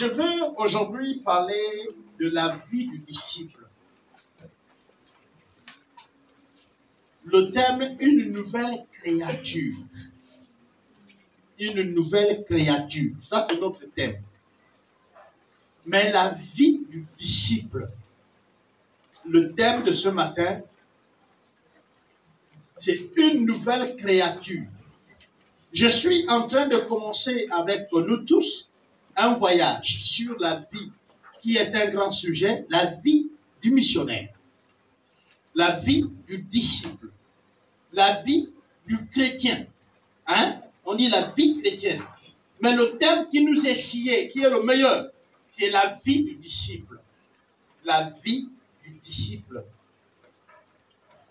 Je veux aujourd'hui parler de la vie du disciple. Le thème, une nouvelle créature. Une nouvelle créature. Ça, c'est notre thème. Mais la vie du disciple. Le thème de ce matin, c'est une nouvelle créature. Je suis en train de commencer avec nous tous un voyage sur la vie qui est un grand sujet, la vie du missionnaire, la vie du disciple, la vie du chrétien. Hein? On dit la vie chrétienne. Mais le thème qui nous est scié, qui est le meilleur, c'est la vie du disciple. La vie du disciple.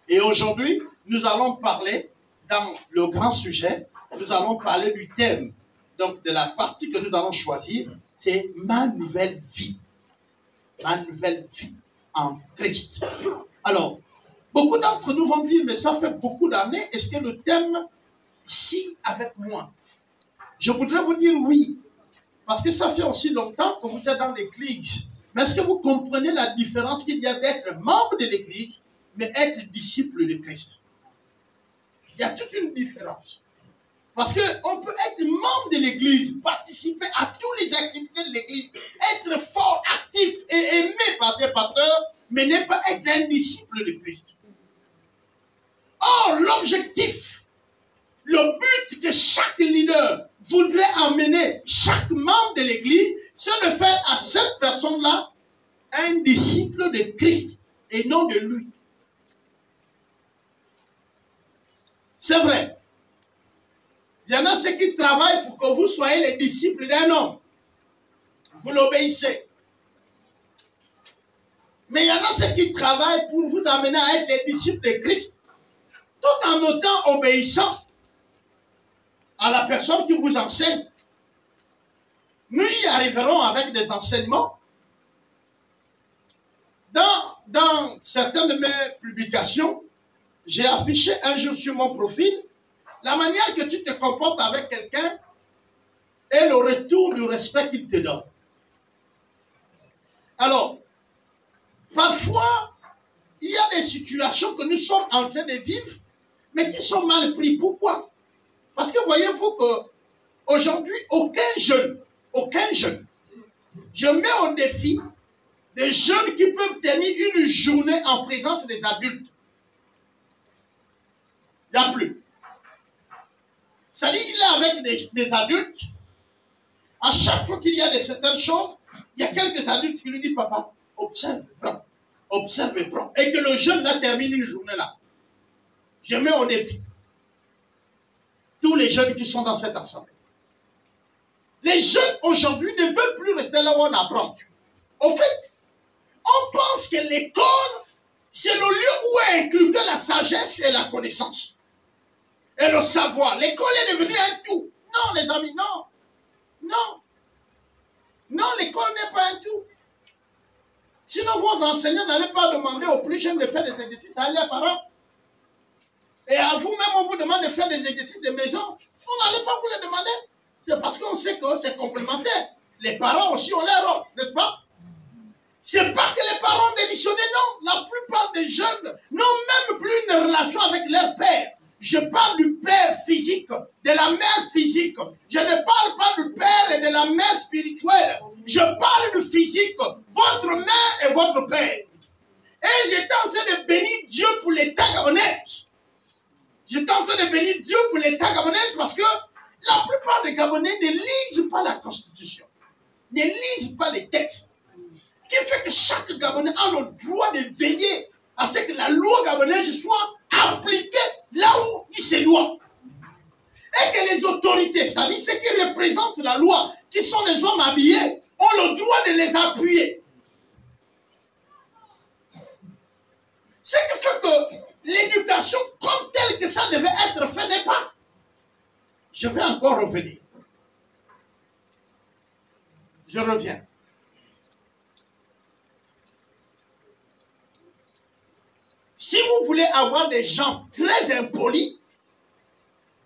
Et aujourd'hui, nous allons parler, dans le grand sujet, nous allons parler du thème. Donc, de la partie que nous allons choisir, c'est ma nouvelle vie. Ma nouvelle vie en Christ. Alors, beaucoup d'entre nous vont dire, mais ça fait beaucoup d'années, est-ce que le thème, si avec moi? Je voudrais vous dire oui, parce que ça fait aussi longtemps que vous êtes dans l'église. Mais est-ce que vous comprenez la différence qu'il y a d'être membre de l'église, mais être disciple de Christ? Il y a toute une différence. Parce qu'on peut être membre de l'église, participer à toutes les activités de l'église, être fort, actif et aimé par ses pasteurs, mais ne pas être un disciple de Christ. Or, l'objectif, le but que chaque leader voudrait amener chaque membre de l'église, c'est de faire à cette personne-là un disciple de Christ et non de lui. C'est vrai. Il y en a ceux qui travaillent pour que vous soyez les disciples d'un homme. Vous l'obéissez. Mais il y en a ceux qui travaillent pour vous amener à être les disciples de Christ, tout en étant obéissants à la personne qui vous enseigne. Nous y arriverons avec des enseignements. Dans certaines de mes publications, j'ai affiché un jour sur mon profil la manière que tu te comportes avec quelqu'un et le retour du respect qu'il te donne. Alors, parfois, il y a des situations que nous sommes en train de vivre, mais qui sont mal prises. Pourquoi? Parce que voyez-vous qu'aujourd'hui, aucun jeune, je mets au défi des jeunes qui peuvent tenir une journée en présence des adultes. Il n'y a plus. C'est-à-dire qu'il est avec des adultes. À chaque fois qu'il y a de certaines choses, il y a quelques adultes qui lui disent, papa, observe, prends. Observe et prends. Et que le jeune là termine une journée là. Je mets au défi tous les jeunes qui sont dans cette assemblée. Les jeunes aujourd'hui ne veulent plus rester là où on apprend. Au fait, on pense que l'école, c'est le lieu où est inculquée la sagesse et la connaissance. Et le savoir. L'école est devenue un tout. Non, les amis, non. Non. Non, l'école n'est pas un tout. Sinon, vos enseignants n'allaient pas demander aux plus jeunes de faire des exercices à leurs parents. Et à vous-même, on vous demande de faire des exercices de maison. On n'allait pas vous les demander. C'est parce qu'on sait que c'est complémentaire. Les parents aussi ont leur rôle, n'est-ce pas? C'est pas que les parents ont démissionné, non. La plupart des jeunes n'ont même plus une relation avec leur père. Je parle du père physique, de la mère physique. Je ne parle pas du père et de la mère spirituelle. Je parle du physique, votre mère et votre père. Et j'étais en train de bénir Dieu pour l'État gabonais. J'étais en train de bénir Dieu pour l'État gabonais parce que la plupart des Gabonais ne lisent pas la Constitution, ne lisent pas les textes. Qui fait que chaque Gabonais a le droit de veiller à ce que la loi gabonaise soit appliquée là où il se doit. Et que les autorités, c'est-à-dire ceux qui représentent la loi, qui sont les hommes habillés, ont le droit de les appuyer. Ce qui fait que l'éducation comme telle que ça devait être fait n'est pas. Je vais encore revenir. Je reviens. Si vous voulez avoir des gens très impolis,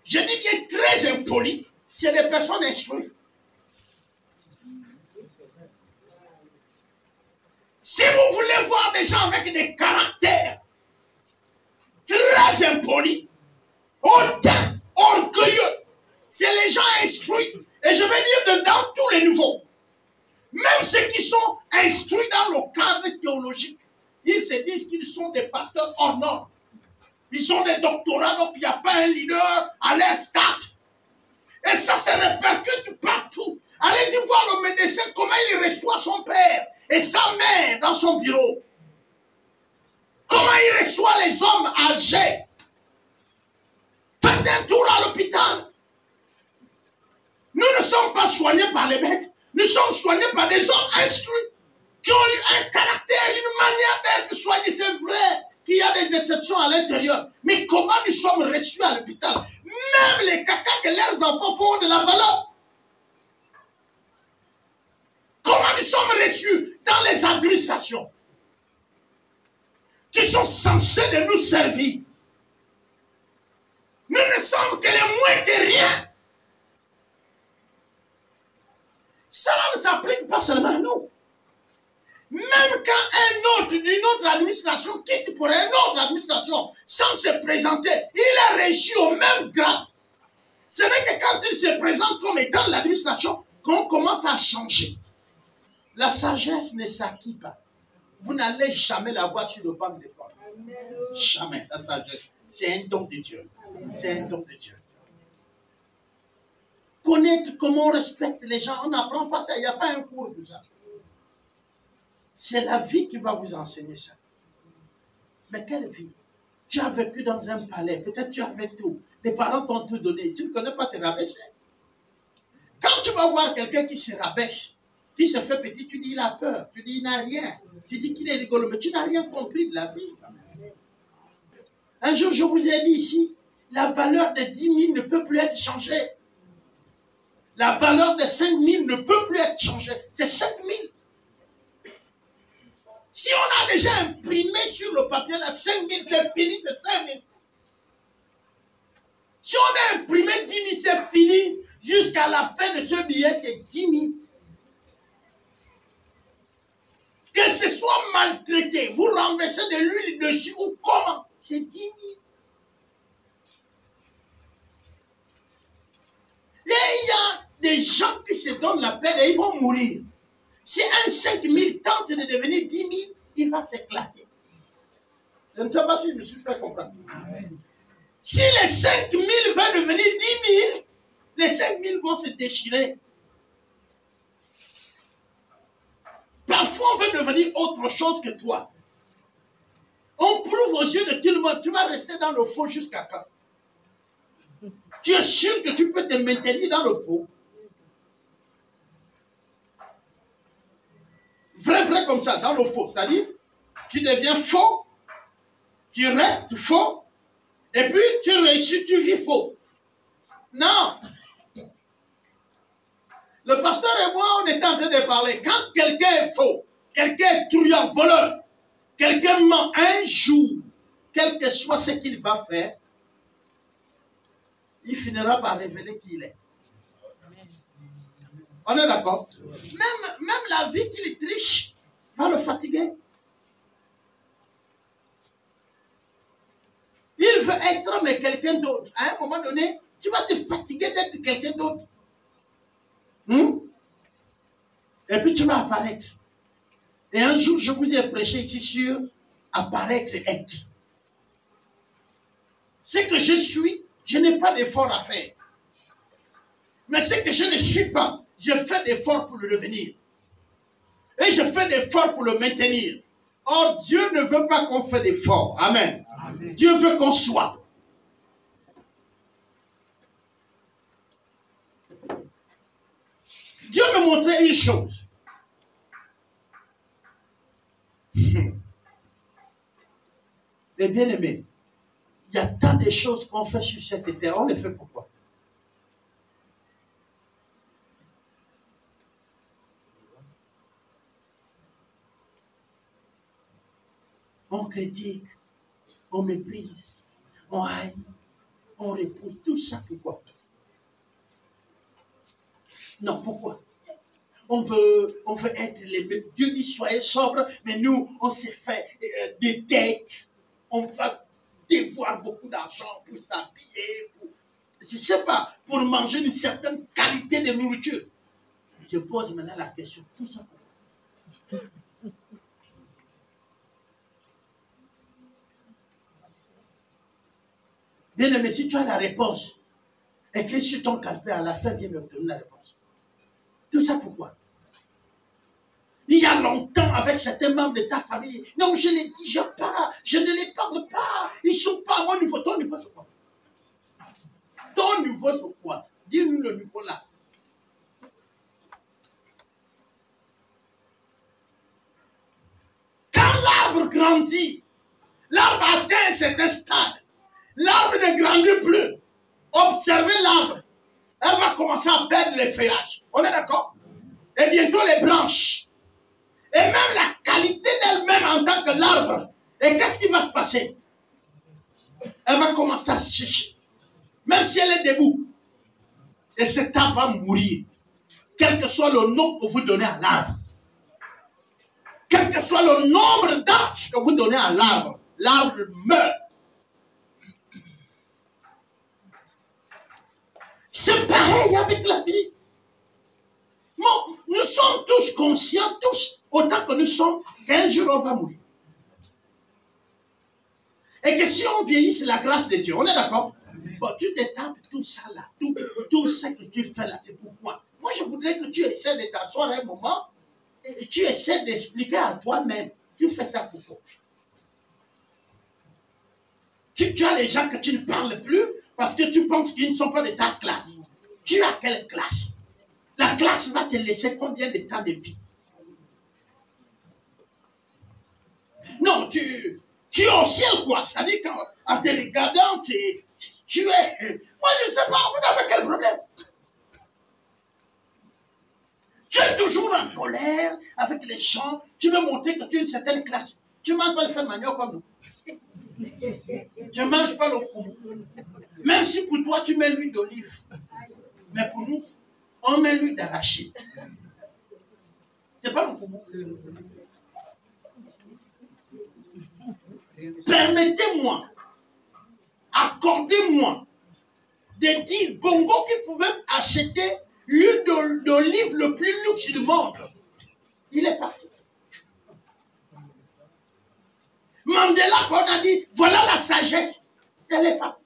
je dis bien très impolis, c'est des personnes instruites. Si vous voulez voir des gens avec des caractères très impolis, hautains, orgueilleux, c'est les gens instruits. Et je vais dire dans tous les niveaux. Même ceux qui sont instruits dans le cadre théologique, ils se disent qu'ils sont des pasteurs hors norme. Ils ont des doctorats, donc il n'y a pas un leader à leur stade. Et ça se répercute partout. Allez-y voir le médecin, comment il reçoit son père et sa mère dans son bureau. Comment il reçoit les hommes âgés. Faites un tour à l'hôpital. Nous ne sommes pas soignés par les bêtes. Nous sommes soignés par des hommes instruits qui ont eu un caractère, une manière d'être soignés. C'est vrai qu'il y a des exceptions à l'intérieur. Mais comment nous sommes reçus à l'hôpital? Même les caca que leurs enfants font de la valeur. Comment nous sommes reçus dans les administrations qui sont censées de nous servir? Nous ne sommes que les moins que rien. Cela ne s'applique pas seulement à nous. Même quand un autre d'une autre administration quitte pour une autre administration sans se présenter, il a réussi au même grade. Ce n'est que quand il se présente comme étant l'administration qu'on commence à changer. La sagesse ne s'acquit pas. Vous n'allez jamais la voir sur le banc des femmes. Jamais. La sagesse, c'est un don de Dieu. C'est un don de Dieu. Connaître comment on respecte les gens, on n'apprend pas ça. Il n'y a pas un cours de ça. C'est la vie qui va vous enseigner ça. Mais quelle vie? Tu as vécu dans un palais, peut-être tu avais tout. Les parents t'ont tout donné. Tu ne connais pas te rabaisser. Quand tu vas voir quelqu'un qui se rabaisse, qui se fait petit, tu dis il a peur, tu dis il n'a rien. Tu dis qu'il est rigolo, mais tu n'as rien compris de la vie. Un jour, je vous ai dit ici, la valeur de 10 000 ne peut plus être changée. La valeur de 5 000 ne peut plus être changée. C'est 5 000. Si on a déjà imprimé sur le papier la 5 000, c'est fini, c'est 5 000. Si on a imprimé 10 000, c'est fini. Jusqu'à la fin de ce billet, c'est 10 000. Que ce soit maltraité, vous renversez de l'huile dessus ou comment, c'est 10 000. Et il y a des gens qui se donnent la peine et ils vont mourir. Si un 5 000 tente de devenir 10 000, il va s'éclater. Je ne sais pas si je me suis fait comprendre. Si les 5 000 vont devenir 10 000, les 5 000 vont se déchirer. Parfois, on veut devenir autre chose que toi. On prouve aux yeux de tout le monde, tu vas rester dans le faux jusqu'à quand? Tu es sûr que tu peux te maintenir dans le faux? Vrai comme ça, dans le faux. C'est-à-dire, tu deviens faux, tu restes faux, et puis tu réussis, tu vis faux. Non. Le pasteur et moi, on est en train de parler. Quand quelqu'un est faux, quelqu'un est truand, voleur, quelqu'un ment un jour, quel que soit ce qu'il va faire, il finira par révéler qui il est. On est d'accord? Même la vie qu'il triche va le fatiguer. Il veut être mais quelqu'un d'autre. À un moment donné, tu vas te fatiguer d'être quelqu'un d'autre. Et puis tu vas apparaître. Et un jour, je vous ai prêché ici sur apparaître et être. Ce que je suis, je n'ai pas d'effort à faire. Mais ce que je ne suis pas, je fais d'efforts pour le devenir. Et je fais d'efforts pour le maintenir. Or, Dieu ne veut pas qu'on fasse d'efforts. Amen. Amen. Dieu veut qu'on soit. Dieu me montrait une chose. Les bien-aimés, il y a tant de choses qu'on fait sur cette terre. On les fait pourquoi? On critique, on méprise, on haït, on repousse. Tout ça pourquoi? Non, pourquoi? on veut être les meilleurs. Dieu dit soyez sobres, mais nous, on s'est fait des dettes. On va devoir beaucoup d'argent pour s'habiller, je ne sais pas, pour manger une certaine qualité de nourriture. Je pose maintenant la question, tout ça pourquoi? Bien aimé, si tu as la réponse, écris sur ton calepin, à la fin, viens me donner la réponse. Tout ça pourquoi? Il y a longtemps, avec certains membres de ta famille, non, je ne les digère pas, je ne les parle pas, ils ne sont pas à mon niveau. Ton niveau, c'est quoi? Ton niveau, c'est quoi? Dis-nous le niveau là. Quand l'arbre grandit, l'arbre atteint un certain stade, l'arbre ne grandit plus. Observez l'arbre. Elle va commencer à perdre les feuillages. On est d'accord? Et bientôt les branches. Et même la qualité d'elle-même en tant que l'arbre. Et qu'est-ce qui va se passer? Elle va commencer à sécher. Même si elle est debout. Et cet arbre va mourir. Quel que soit le nom que vous donnez à l'arbre. Quel que soit le nombre d'âges que vous donnez à l'arbre. L'arbre meurt. C'est pareil avec la vie. Bon, nous sommes tous conscients, tous, autant que nous sommes, qu'un jour on va mourir. Et que si on vieillit, c'est la grâce de Dieu. On est d'accord? Bon, tu te tapes tout ça là, tout ce que tu fais là, c'est pourquoi. Moi, je voudrais que tu essaies de t'asseoir un moment et tu essaies d'expliquer à toi-même. Tu fais ça pourquoi? Tu as des gens que tu ne parles plus parce que tu penses qu'ils ne sont pas de ta classe. Tu as quelle classe? La classe va te laisser combien de temps de vie? Non, tu es au ciel, quoi. C'est-à-dire qu'en te regardant, tu es... Moi, je ne sais pas, vous avez quel problème? Tu es toujours en colère avec les gens. Tu veux montrer que tu es une certaine classe. Tu ne manges pas le fer manioc comme nous. Tu ne manges pas le koumou. Même si pour toi, tu mets l'huile d'olive. Mais pour nous, on met l'huile d'arachide. C'est pas le koumou. Permettez-moi, accordez-moi de dire Bongo qui pouvait acheter l'huile d'olive le plus luxe du monde. Il est parti. Mandela, qu'on a dit, voilà la sagesse. Elle est partie.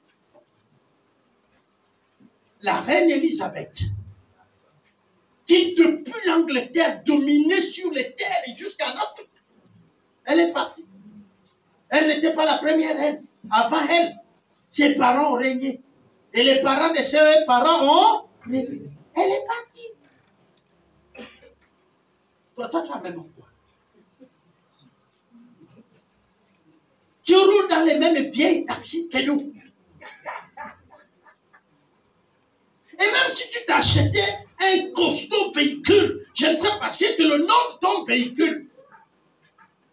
La reine Elisabeth, qui depuis l'Angleterre dominait sur les terres et jusqu'en Afrique, elle est partie. Elle n'était pas la première reine. Avant elle, ses parents ont régné. Et les parents de ses parents ont régné. Elle est partie. Toi, tu as même quoi? Tu roules dans les mêmes vieilles taxis que nous. Et même si tu t'achetais un costaud véhicule, je ne sais pas si c'est le nom de ton véhicule,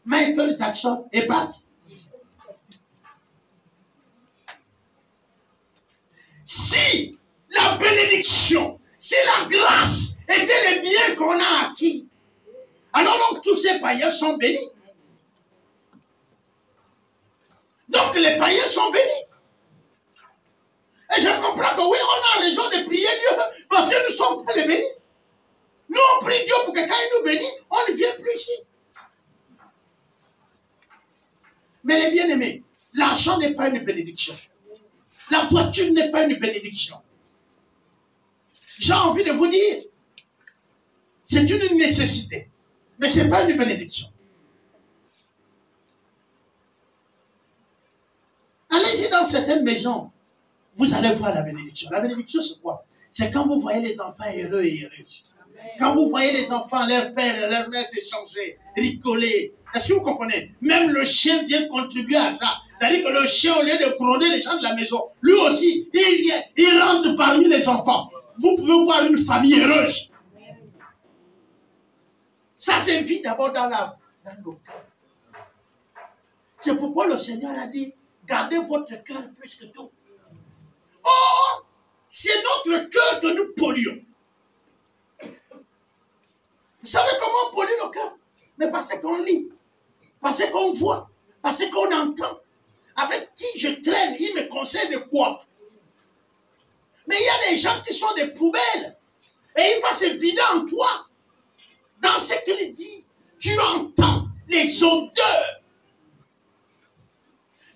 Michael Jackson est parti. Si la bénédiction, si la grâce était les biens qu'on a acquis, alors donc tous ces païens sont bénis. Donc les païens sont bénis. Et je comprends que oui, on a raison de prier Dieu parce que nous ne sommes pas les bénis. Nous, on prie Dieu pour que quand il nous bénit, on ne vient plus ici. Mais les bien-aimés, l'argent n'est pas une bénédiction. La voiture n'est pas une bénédiction. J'ai envie de vous dire, c'est une nécessité, mais ce n'est pas une bénédiction. Allez-y dans certaines maisons, vous allez voir la bénédiction. La bénédiction, c'est quoi? C'est quand vous voyez les enfants heureux et heureuses. Quand vous voyez les enfants, leur père et leur mère s'échanger, rigoler. Est-ce que vous comprenez? Même le chien vient contribuer à ça. C'est-à-dire que le chien, au lieu de gronder les gens de la maison, lui aussi, il rentre parmi les enfants. Vous pouvez voir une famille heureuse. Ça, c'est vie d'abord dans le cœur. C'est pourquoi le Seigneur a dit, gardez votre cœur plus que tout. Oh, c'est notre cœur que nous polluons. Vous savez comment on pollue le cœur? Mais parce qu'on lit, parce qu'on voit, parce qu'on entend. Avec qui je traîne, il me conseille de quoi? Mais il y a des gens qui sont des poubelles. Et il va se vider en toi. Dans ce qu'il dit, tu entends les odeurs.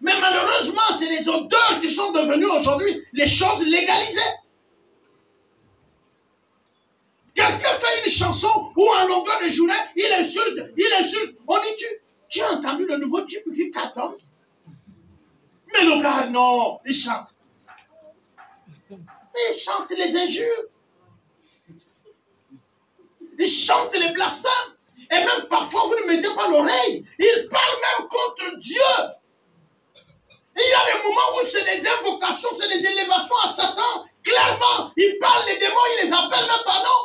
Mais malheureusement, c'est les odeurs qui sont devenues aujourd'hui les choses légalisées. Quelqu'un fait une chanson où en longueur de journée, il insulte. On dit, tu as entendu le nouveau type qui cartonne? Mais le gars, non, il chante. Il chante les injures. Il chante les blasphèmes. Et même parfois, vous ne mettez pas l'oreille. Il parle même contre Dieu. Il y a des moments où c'est des invocations, c'est des élévations à Satan. Clairement, il parle les démons, il les appelle même par nom.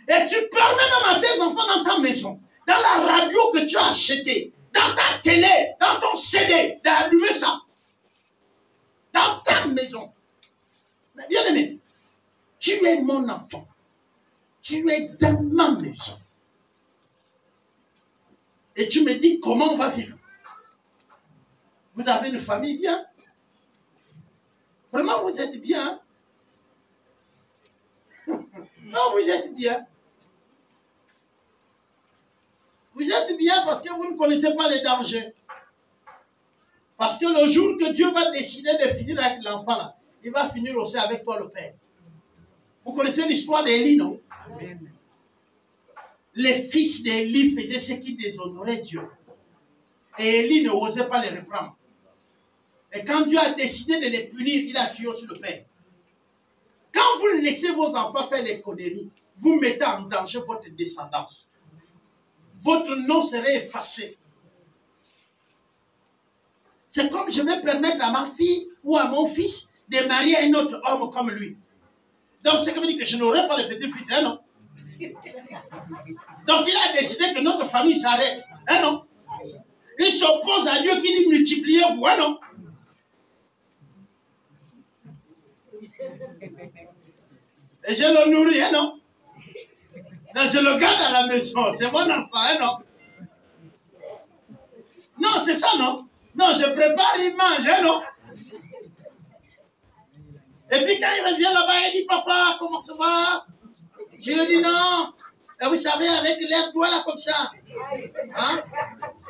Et tu permets même à tes enfants dans ta maison, dans la radio que tu as achetée, dans ta télé, dans ton CD, d'allumer ça. Dans ta maison. Mais bien aimé, tu es mon enfant. Tu es dans ma maison. Et tu me dis comment on va vivre. Vous avez une famille bien. Vraiment, vous êtes bien. Non, vous êtes bien. Vous êtes bien parce que vous ne connaissez pas les dangers. Parce que le jour que Dieu va décider de finir avec l'enfant là, il va finir aussi avec toi le Père. Vous connaissez l'histoire d'Élie, non? Amen. Les fils d'Élie faisaient ce qui déshonorait Dieu. Et Élie ne osait pas les reprendre. Et quand Dieu a décidé de les punir, il a tué aussi le Père. Quand vous laissez vos enfants faire les conneries, vous mettez en danger votre descendance. Votre nom serait effacé. C'est comme je vais permettre à ma fille ou à mon fils de marier un autre homme comme lui. Donc, ce qui veut dire que je n'aurai pas le petit-fils, hein, non? Donc, il a décidé que notre famille s'arrête, hein, non? Il s'oppose à Dieu qui dit multipliez-vous, hein, non? Et je le nourris, hein, non? Non, je le garde à la maison, c'est mon enfant, hein, non? Non, c'est ça, non? Non, je prépare, il mange, hein, non? Et puis quand il revient là-bas, il dit, papa, comment ça va? Je lui dis, non. Et vous savez, avec l'air doigt là, comme ça. Hein?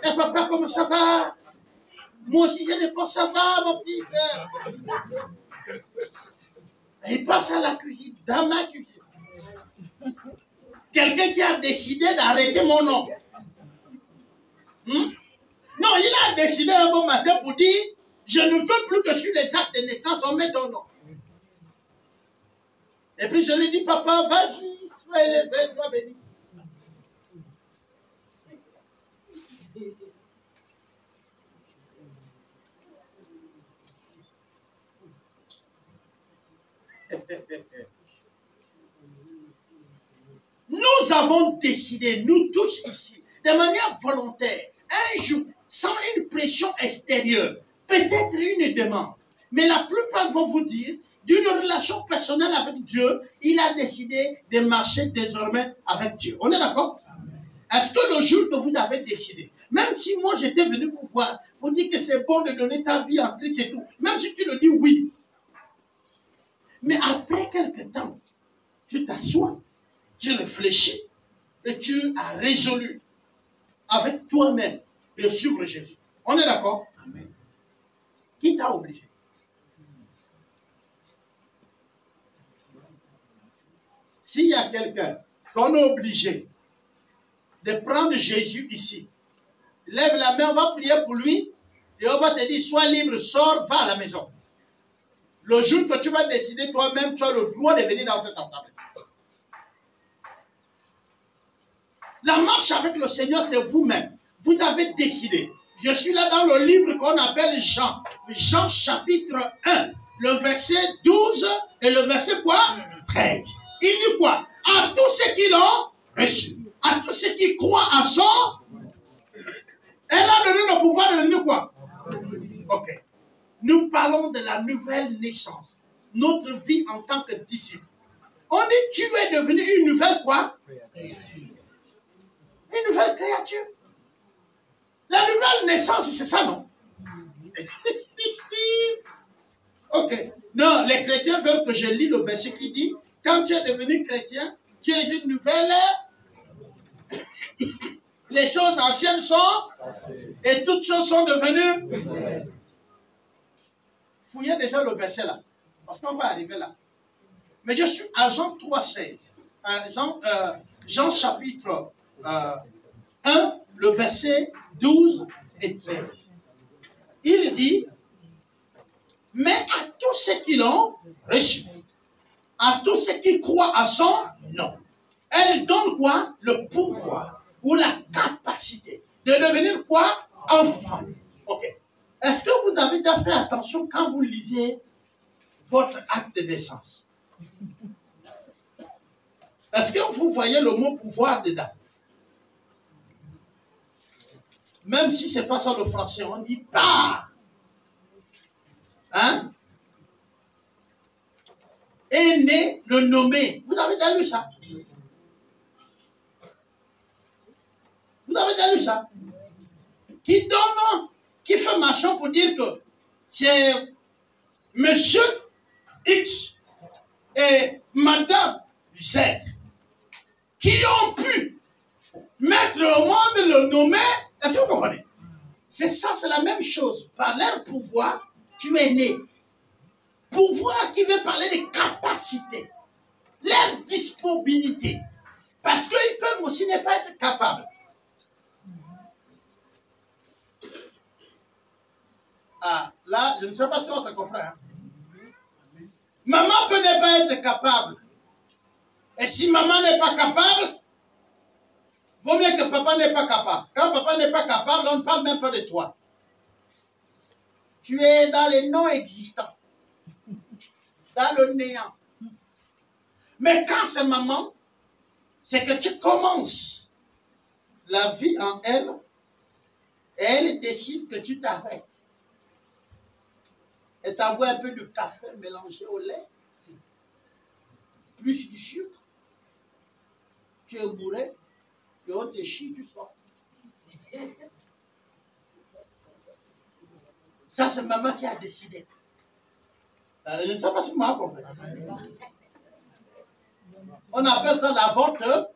Et papa, comment ça va? Moi aussi, je ne pense ça va, mon petit frère. Et il passe à la cuisine, dans ma cuisine. Quelqu'un qui a décidé d'arrêter mon nom. Non, il a décidé un bon matin pour dire, je ne veux plus que sur les actes de naissance, on met ton nom. Et puis je lui dis, papa, vas-y, sois élevé, sois béni. Nous avons décidé, nous tous ici, de manière volontaire, un jour, sans une pression extérieure, peut-être une demande, mais la plupart vont vous dire, d'une relation personnelle avec Dieu, il a décidé de marcher désormais avec Dieu. On est d'accord? Est-ce que le jour que vous avez décidé, même si moi j'étais venu vous voir pour dire que c'est bon de donner ta vie en Christ et tout, même si tu le dis oui, mais après quelque temps, tu t'assois, tu réfléchis et tu as résolu avec toi-même de suivre Jésus. On est d'accord? Amen. Qui t'a obligé? S'il y a quelqu'un qu'on a obligé de prendre Jésus ici, lève la main, on va prier pour lui et on va te dire, sois libre, sors, va à la maison. Le jour que tu vas décider toi-même, tu as le droit de venir dans cette assemblée. La marche avec le Seigneur, c'est vous-même. Vous avez décidé. Je suis là dans le livre qu'on appelle Jean. Jean chapitre 1, le verset 12 et le verset quoi? 13. Il dit quoi? À tous ceux qui l'ont reçu, à tous ceux qui croient en son, elle a donné le pouvoir de devenir quoi? Ok. Nous parlons de la nouvelle naissance. Notre vie en tant que disciple. On dit tu es devenu une nouvelle quoi? Une nouvelle créature. La nouvelle naissance, c'est ça, non? Ok. Non, les chrétiens veulent que je lis le verset qui dit, quand tu es devenu chrétien, tu es une nouvelle. Les choses anciennes sont et toutes choses sont devenues. Fouillez déjà le verset là, parce qu'on va arriver là. Mais je suis à Jean 3,16. Jean chapitre 1, le verset 12 et 13. Il dit, mais à tous ceux qui l'ont reçu, à tous ceux qui croient à son nom, elle donne quoi? Le pouvoir ou la capacité de devenir quoi? Enfant. Ok. Est-ce que vous avez déjà fait attention quand vous lisez votre acte de naissance? Est-ce que vous voyez le mot pouvoir dedans? Même si ce n'est pas ça le français, on dit par. Hein? Est né le nommé. Vous avez déjà lu ça? Vous avez déjà lu ça? Qui donne, qui fait machin pour dire que c'est monsieur X et madame Z qui ont pu mettre au monde le nommer. Est-ce que vous comprenez? C'est ça, c'est la même chose. Par leur pouvoir, tu es né. Pouvoir qui veut parler de capacité, leur disponibilité. Parce qu'ils peuvent aussi ne pas être capables. Ah, là, je ne sais pas si on se comprend. Hein? Maman peut ne pas être capable. Et si maman n'est pas capable, vaut mieux que papa n'est pas capable. Quand papa n'est pas capable, on ne parle même pas de toi. Tu es dans les non-existants. Dans le néant. Mais quand c'est maman, c'est que tu commences la vie en elle et elle décide que tu t'arrêtes. Elle t'envoie un peu de café mélangé au lait, plus du sucre. Tu es bourré et on te chie, tu sors. Ça, c'est maman qui a décidé. Je ne sais pas si vous m'avez compris. On appelle ça l'avortement.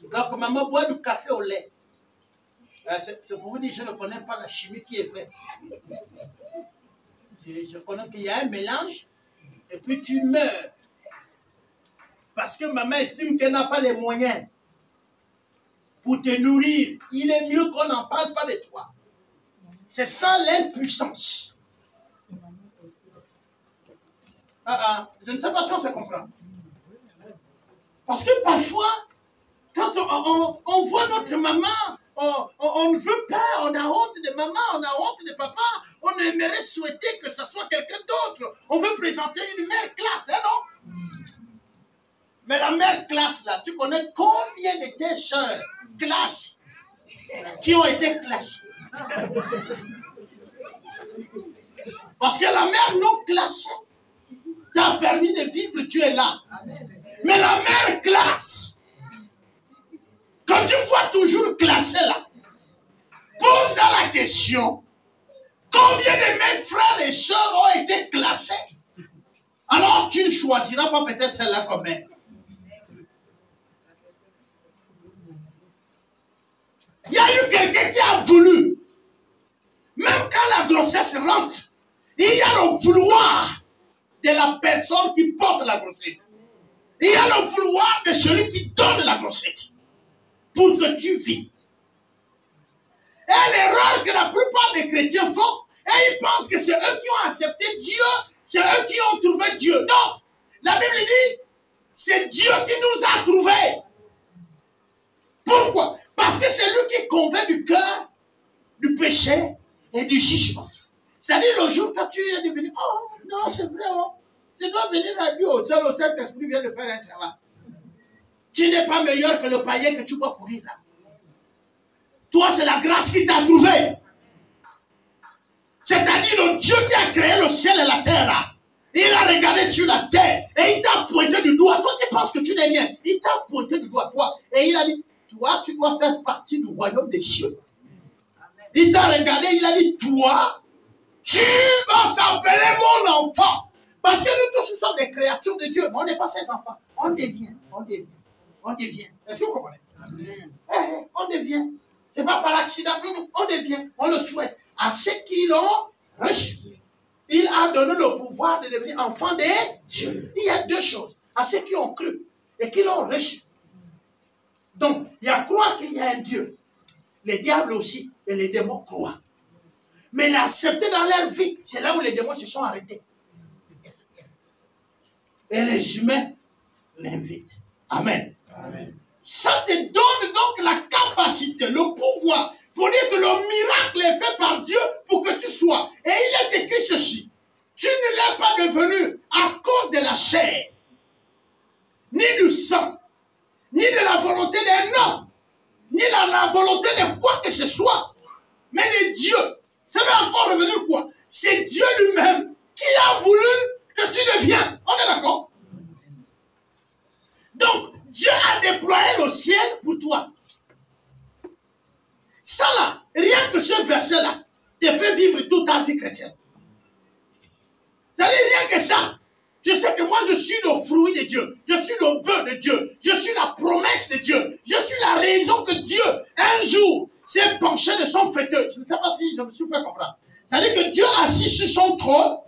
Donc, maman boit du café au lait. C'est pour vous dire, je ne connais pas la chimie qui est faite. Je connais qu'il y a un mélange et puis tu meurs. Parce que maman estime qu'elle n'a pas les moyens pour te nourrir. Il est mieux qu'on n'en parle pas de toi. C'est ça l'impuissance. Je ne sais pas si on se comprend. Parce que parfois, quand on voit notre maman, on ne veut pas, on a honte de maman, on a honte de papa, on aimerait souhaiter que ce soit quelqu'un d'autre. On veut présenter une mère classe, hein, non? Mais la mère classe, là, tu connais combien de tes soeurs classes qui ont été classées? Parce que la mère non classée t'a permis de vivre, tu es là. Mais la mère classe, quand tu vois toujours classé là, pose dans la question, combien de mes frères et sœurs ont été classés? Alors tu ne choisiras pas peut-être celle-là comme mère. Il y a eu quelqu'un qui a voulu, même quand la grossesse rentre, il y a le vouloir de la personne qui porte la grossesse. Il y a le vouloir de celui qui donne la grossesse pour que tu vis. Et l'erreur que la plupart des chrétiens font, et ils pensent que c'est eux qui ont accepté Dieu, c'est eux qui ont trouvé Dieu. Non, la Bible dit, c'est Dieu qui nous a trouvés. Pourquoi? Parce que c'est lui qui convainc du cœur, du péché et du jugement. C'est-à-dire le jour quand tu es devenu, oh non, c'est vrai, oh, je dois venir à Dieu. C'est le Saint-Esprit vient de faire un travail. Tu n'es pas meilleur que le païen que tu dois courir là. Toi, c'est la grâce qui t'a trouvé. C'est-à-dire le Dieu qui a créé le ciel et la terre là. Il a regardé sur la terre et il t'a pointé du doigt. Toi qui penses que tu n'es rien, il t'a pointé du doigt, toi. Et il a dit, toi, tu dois faire partie du royaume des cieux. Il t'a regardé, il a dit, toi, tu vas s'appeler mon enfant. Parce que nous tous, nous sommes des créatures de Dieu. Mais on n'est pas ses enfants. On devient. Est-ce que vous comprenez? On devient. Ce n'est pas par accident. On devient. On le souhaite. À ceux qui l'ont reçu. Il a donné le pouvoir de devenir enfant de Dieu. Il y a deux choses. À ceux qui ont cru et qui l'ont reçu. Donc, il y a croire qu'il y a un Dieu. Les diables aussi et les démons croient. Mais l'accepter dans leur vie, c'est là où les démons se sont arrêtés. Et les humains l'invitent. Amen. Amen. Ça te donne donc la capacité, le pouvoir, pour dire que le miracle est fait par Dieu pour que tu sois. Et il est écrit ceci. Tu ne l'es pas devenu à cause de la chair, ni du sang, ni de la volonté d'un homme, ni de la volonté de quoi que ce soit, mais de Dieu. Ça va encore revenir quoi? C'est Dieu lui-même qui a voulu que tu deviennes. On est d'accord? Donc, Dieu a déployé le ciel pour toi. Ça là, rien que ce verset-là, te fait vivre toute ta vie chrétienne. Ça dit rien que ça. Je sais que moi, je suis le fruit de Dieu. Je suis le vœu de Dieu. Je suis la promesse de Dieu. Je suis la raison que Dieu, un jour, s'est penché de son fauteuil. Je ne sais pas si je me suis fait comprendre. C'est-à-dire que Dieu assis sur son trône,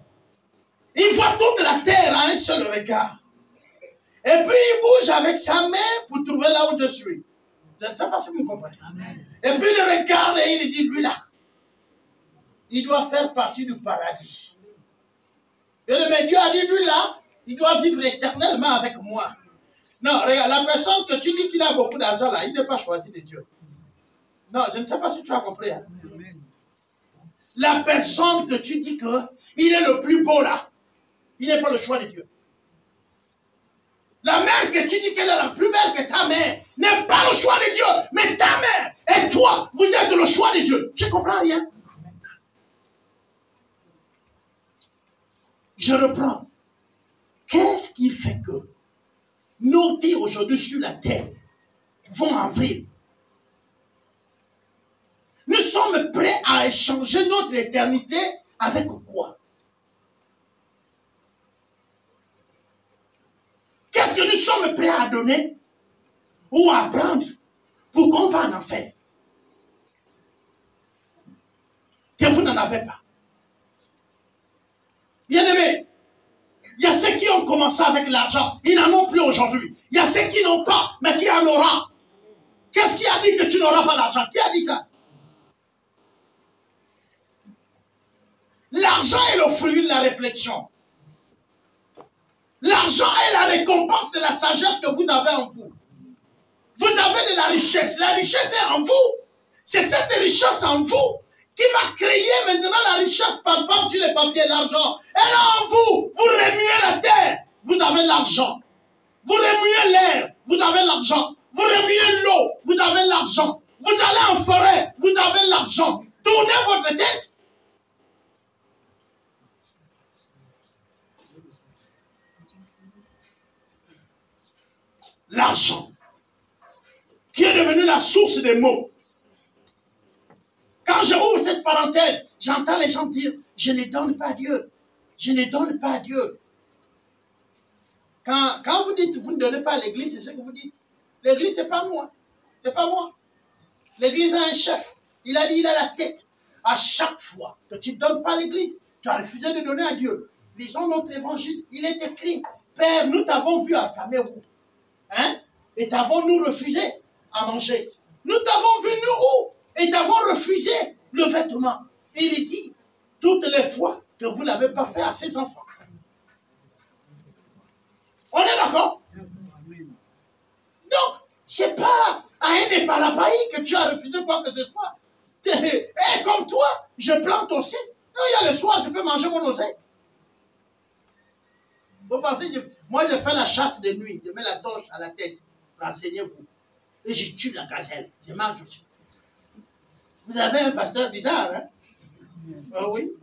il voit toute la terre à un seul regard. Et puis il bouge avec sa main pour trouver là où je suis. Je ne sais pas si vous me comprenez. Amen. Et puis il regarde et il dit, lui là, il doit faire partie du paradis. Et le Dieu a dit, lui là, il doit vivre éternellement avec moi. Non, regarde, la personne que tu dis qu'il a beaucoup d'argent là, il n'est pas choisi de Dieu. Non, je ne sais pas si tu as compris. Hein. La personne que tu dis qu'il est le plus beau là, il n'est pas le choix de Dieu. La mère que tu dis qu'elle est la plus belle que ta mère n'est pas le choix de Dieu, mais ta mère et toi, vous êtes le choix de Dieu. Tu ne comprends rien? Je reprends. Qu'est-ce qui fait que nos vies aujourd'hui sur la terre vont en vrille? Nous sommes prêts à échanger notre éternité avec quoi? Qu'est-ce que nous sommes prêts à donner ou à prendre pour qu'on va en enfer? Que vous n'en avez pas. Bien-aimés, il y a ceux qui ont commencé avec l'argent, ils n'en ont plus aujourd'hui. Il y a ceux qui n'ont pas, mais qui en auront. Qu'est-ce qui a dit que tu n'auras pas l'argent? Qui a dit ça? L'argent est le fruit de la réflexion. L'argent est la récompense de la sagesse que vous avez en vous. Vous avez de la richesse. La richesse est en vous. C'est cette richesse en vous qui va créer maintenant la richesse palpable sur les papiers, l'argent. Elle est en vous. Vous remuez la terre, vous avez l'argent. Vous remuez l'air, vous avez l'argent. Vous remuez l'eau, vous avez l'argent. Vous allez en forêt, vous avez l'argent. Tournez votre tête. L'argent, qui est devenu la source des maux. Quand je ouvre cette parenthèse, j'entends les gens dire, je ne donne pas à Dieu. Je ne donne pas à Dieu. Quand vous dites, vous ne donnez pas à l'église, c'est ce que vous dites. L'église, c'est pas moi. C'est pas moi. L'église a un chef. Il a dit, il a la tête. À chaque fois que tu ne donnes pas à l'église, tu as refusé de donner à Dieu. Lisons notre évangile. Il est écrit, Père, nous t'avons vu affamer où? Hein? Et t'avons-nous refusé à manger? Nous t'avons vu nous où? Et t'avons refusé le vêtement. Et il dit, toutes les fois que vous ne l'avez pas fait à ses enfants. On est d'accord? Donc, c'est pas à un épalapaï que tu as refusé quoi que ce soit. Et comme toi, je plante aussi. Non, il y a le soir, je peux manger mon oseille. Vous pensez, moi je fais la chasse de nuit, je mets la torche à la tête, renseignez-vous. Et je tue la gazelle, je mange aussi. Vous avez un pasteur bizarre, hein? Ah oui.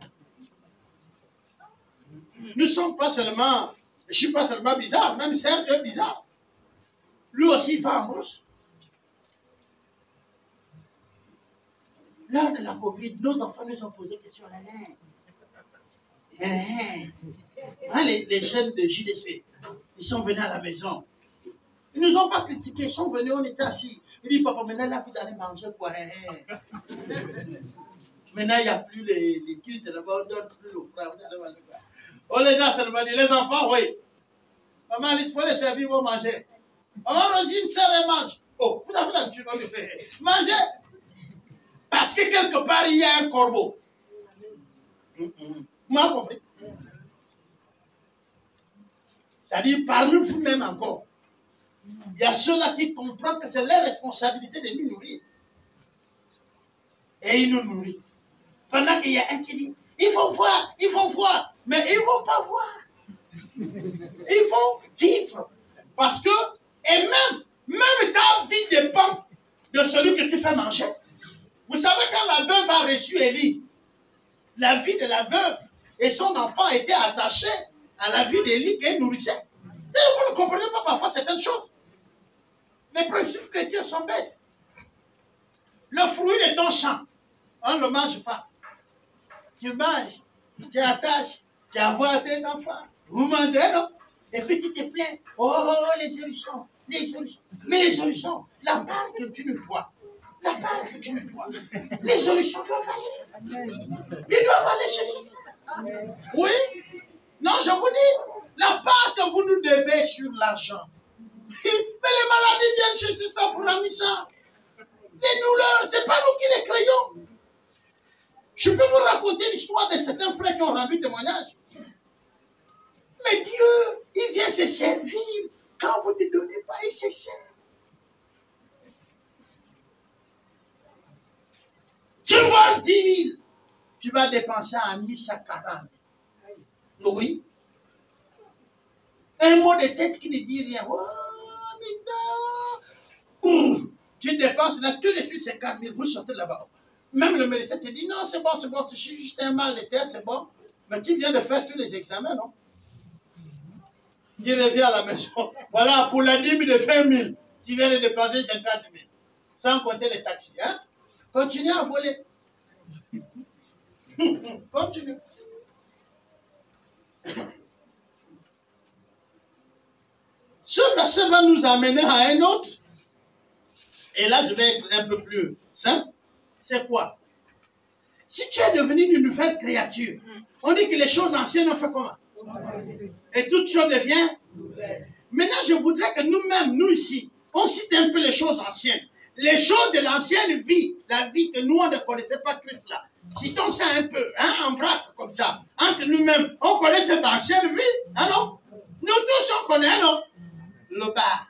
Nous ne sommes pas seulement, je ne suis pas seulement bizarre, même Serge est bizarre. Lui aussi, il va en brousse. Lors de la Covid, nos enfants nous ont posé des questions. Les jeunes de JDC, ils sont venus à la maison. Ils ne nous ont pas critiqués, ils sont venus, on était assis. Ils disent, papa, maintenant, là, vous allez manger quoi? Maintenant, il n'y a plus les cultes, là-bas, on donne plus l'offrande, vous allez manger quoi? On les a seulement dit, les enfants, oui. Maman, il faut les servir pour manger. Maman, Rosine, sert et mange. Oh, vous avez l'habitude de manger. Parce que quelque part, il y a un corbeau. Vous m'avez compris? C'est-à-dire, parmi vous-même encore, il y a ceux-là qui comprennent que c'est leur responsabilité de nous nourrir. Et ils nous nourrissent. Pendant qu'il y a un qui dit, il faut voir, mais ils ne vont pas voir. Il faut vivre. Parce que, et même ta vie dépend de celui que tu fais manger. Vous savez, quand la veuve a reçu Élie, la vie de la veuve et son enfant étaient attachés à la vie d'Élie qu'elle nourrissait. Vous ne comprenez pas parfois certaines choses. Les principes chrétiens sont bêtes. Le fruit de ton champ, on ne le mange pas. Tu manges, tu attaches, tu envoies à tes enfants. Vous mangez, non? Et puis tu te plains. Oh, les hérissons, les hérissons. Mais les hérissons, la part que tu nous dois. La part que tu me dois. Les hérissons doivent aller. Ils doivent aller chercher ça. Oui? Non, je vous dis, la part que vous nous devez sur l'argent. Mais les maladies viennent chercher ça pour la mission. Les douleurs, ce n'est pas nous qui les créons. Je peux vous raconter l'histoire de certains frères qui ont rendu témoignage. Mais Dieu, il vient se servir. Quand vous ne donnez pas, il se sert. Tu voles 10 000, tu vas dépenser à 1140. Oui. Un mot de tête qui ne dit rien. Oh, tu dépenses là, tout de suite 50 000, vous sortez là-bas. Même le médecin te dit, non, c'est bon, tu suis juste un mal de tête, c'est bon. Mais tu viens de faire tous les examens, non? Tu reviens à la maison. Voilà, pour la dîme de 20 000, tu viens de dépenser 50 000. Sans compter les taxis, hein? Continue à voler. Continue. Ce verset va nous amener à un autre. Et là, je vais être un peu plus simple. C'est quoi? Si tu es devenu une nouvelle créature, on dit que les choses anciennes ont fait comment? Et toute chose devient nouvelle. Maintenant, je voudrais que nous-mêmes, nous ici, on cite un peu les choses anciennes. Les choses de l'ancienne vie, la vie que nous, on ne connaissait pas Christ là. Citons ça un peu, hein, en vrac, comme ça. Entre nous-mêmes, on connaît cette ancienne vie, hein, non? Nous tous, on connaît, hein, non? Le bar.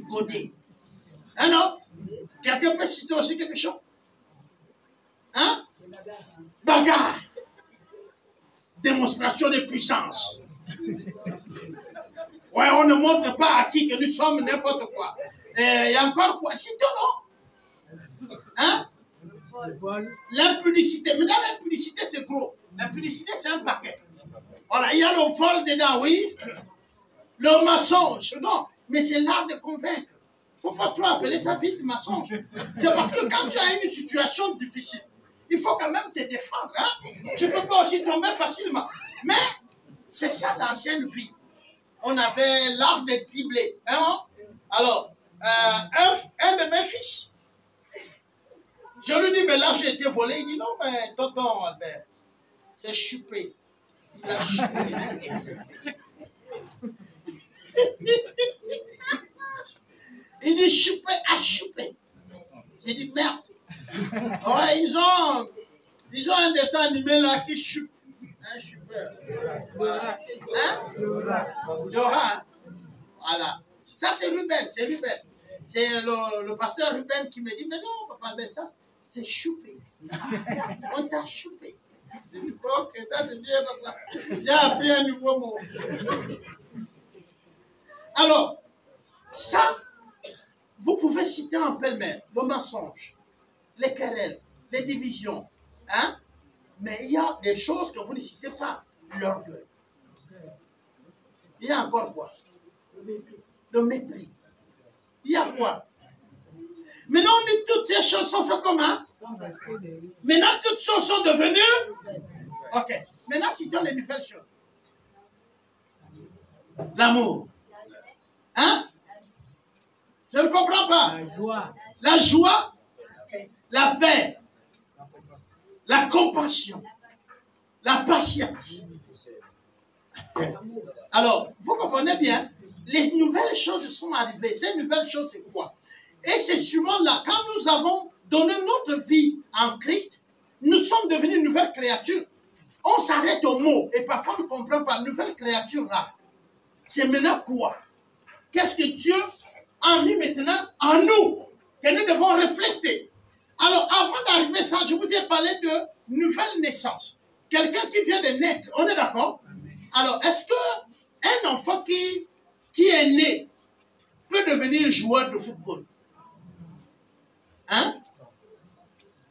Godé. Hein, non? Quelqu'un peut citer aussi quelque chose? Hein? Bagarre. Démonstration de puissance. Ouais, on ne montre pas à qui que nous sommes n'importe quoi. Il y a encore quoi? Citons, non? Hein? L'impudicité. Mais dans l'impudicité, c'est gros. L'impudicité, c'est un paquet. Voilà, il y a le vol dedans, oui. Le mensonge, non. Mais c'est l'art de convaincre. Il ne faut pas trop appeler ça vite mensonge. C'est parce que quand tu as une situation difficile, il faut quand même te défendre. Hein? Je ne peux pas aussi tomber facilement. Mais c'est ça l'ancienne vie. On avait l'art de tribler. Hein? Alors, un de mes fils, je lui dis, mais là j'ai été volé. Il dit, non, mais tonton Albert, c'est chupé. Il a chupé. Il dit, chupé à chupé. J'ai dit, merde. Ouais, ils ont un dessin animé là qui choupe. Un chupeur. Hein? Dora. Voilà. Ça, c'est Ruben, c'est Ruben. C'est le pasteur Ruben qui me dit, mais non, papa, mais ça, c'est choupé. On t'a choupé. Je dis, ok, ça c'est bien, papa. J'ai appris un nouveau mot. Alors, ça, vous pouvez citer en pêle-mêle le mensonge, les querelles, les divisions. Hein? Mais il y a des choses que vous ne citez pas. L'orgueil. Il y a encore quoi? Le mépris. Il y a quoi? Maintenant, on dit toutes ces choses sont faites comment? Maintenant, toutes choses sont devenues. Ok. Maintenant, citons les nouvelles choses. L'amour. Hein? Je ne comprends pas. La joie. La joie, la paix, la compassion, la patience. Alors, vous comprenez bien, les nouvelles choses sont arrivées. Ces nouvelles choses, c'est quoi? Et c'est sûrement là, quand nous avons donné notre vie en Christ, nous sommes devenus une nouvelle créature. On s'arrête au mot et parfois on ne comprend pas. Nouvelle créature là, c'est maintenant quoi? Qu'est-ce que Dieu a mis maintenant en nous, que nous devons refléter? Alors, avant d'arriver à ça, je vous ai parlé de nouvelle naissance. Quelqu'un qui vient de naître, on est d'accord? Alors, est-ce qu'un enfant qui est né peut devenir joueur de football? Hein?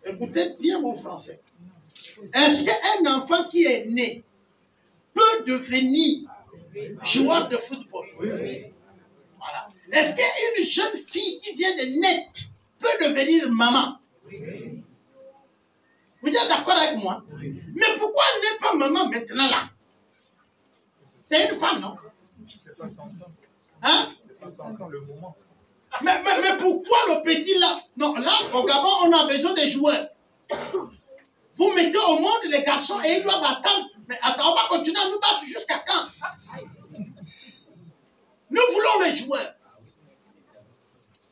Écoutez bien mon français. Est-ce qu'un enfant qui est né peut devenir joueur de football? Voilà. Est-ce qu'une jeune fille qui vient de naître peut devenir maman? Vous êtes d'accord avec moi? Mais pourquoi elle n'est pas maman maintenant là? C'est une femme, non? Hein? Le moment. Mais pourquoi le petit là? Non, là, au Gabon, on a besoin des joueurs. Vous mettez au monde les garçons et ils doivent attendre. Mais attends, on va continuer à nous battre jusqu'à quand? Nous voulons les joueurs.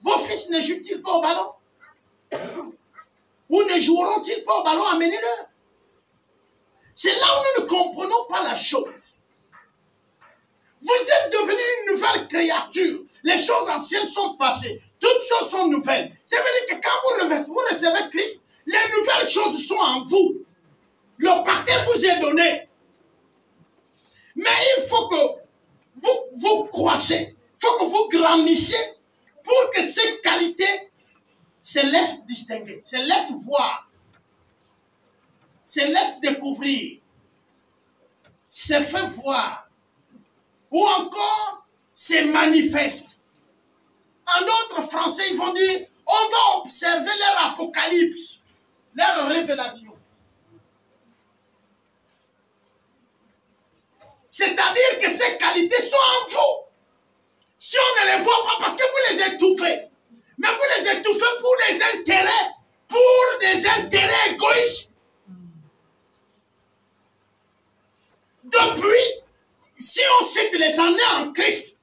Vos fils ne jouent-ils pas au ballon? Ou ne joueront-ils pas au ballon? Amenez-le. C'est là où nous ne comprenons pas la chose. Vous êtes devenu une nouvelle créature. Les choses anciennes sont passées. Toutes choses sont nouvelles. Ça veut dire que quand vous recevez Christ, les nouvelles choses sont en vous. Le paquet vous est donné. Mais il faut que vous croissez. Il faut que vous grandissiez pour que ces qualités se laissent distinguer, se laissent voir, se laissent découvrir, se fait voir, ou encore se manifeste. En d'autres français, ils vont dire, on va observer leur apocalypse, leur révélation. C'est-à-dire que ces qualités sont en vous. Si on ne les voit pas parce que vous les étouffez, mais vous les étouffez pour des intérêts égoïstes. Depuis, si on cite les années en Christ,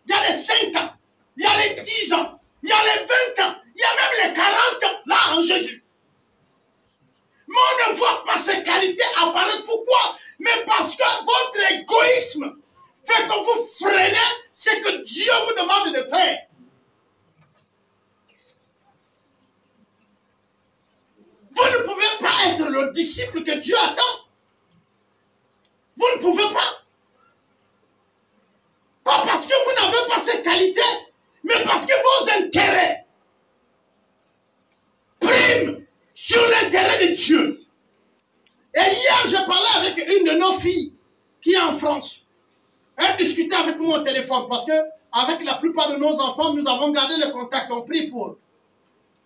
il y a les 5 ans, il y a les 10 ans, il y a les 20 ans, il y a même les 40 ans, là en Jésus. Mais on ne voit pas ces qualités apparaître. Pourquoi? Mais parce que votre égoïsme fait que vous freinez ce que Dieu vous demande de faire. Vous ne pouvez pas être le disciple que Dieu attend. Vous ne pouvez pas. Pas parce que vous n'avez pas ces qualités, mais parce que vos intérêts priment sur l'intérêt de Dieu. Et hier, je parlais avec une de nos filles qui est en France. Elle discutait avec moi au téléphone parce que avec la plupart de nos enfants, nous avons gardé le contact, on prie pour eux.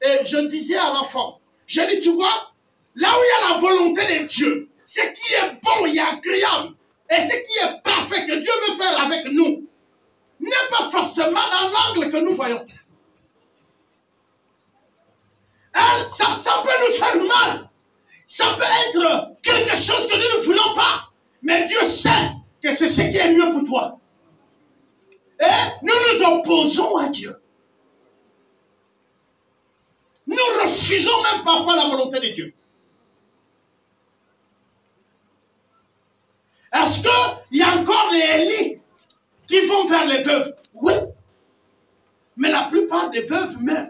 Et je disais à l'enfant, j'ai dit, tu vois, là où il y a la volonté de Dieu, ce qui est bon et agréable, et ce qui est parfait que Dieu veut faire avec nous, n'est pas forcément dans l'angle que nous voyons. Ça peut nous faire mal. Ça peut être quelque chose que nous ne voulons pas. Mais Dieu sait que c'est ce qui est mieux pour toi. Et nous nous opposons à Dieu. Nous refusons même parfois la volonté de Dieu. Est-ce qu'il y a encore les Élis qui vont vers les veuves? Oui. Mais la plupart des veuves meurent.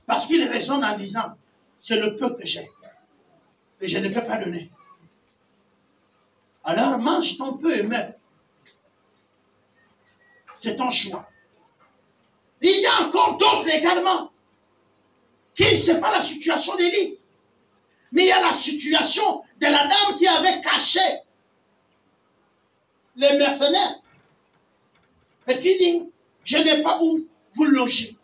Parce qu'il raisonne en disant, c'est le peu que j'ai. Et je ne peux pas donner. Alors mange ton peu et meurs. C'est ton choix. Il y a encore d'autres également qui ne savent pas la situation d'Élie. Mais il y a la situation de la dame qui avait caché les mercenaires. Et qui dit, je n'ai pas où vous loger.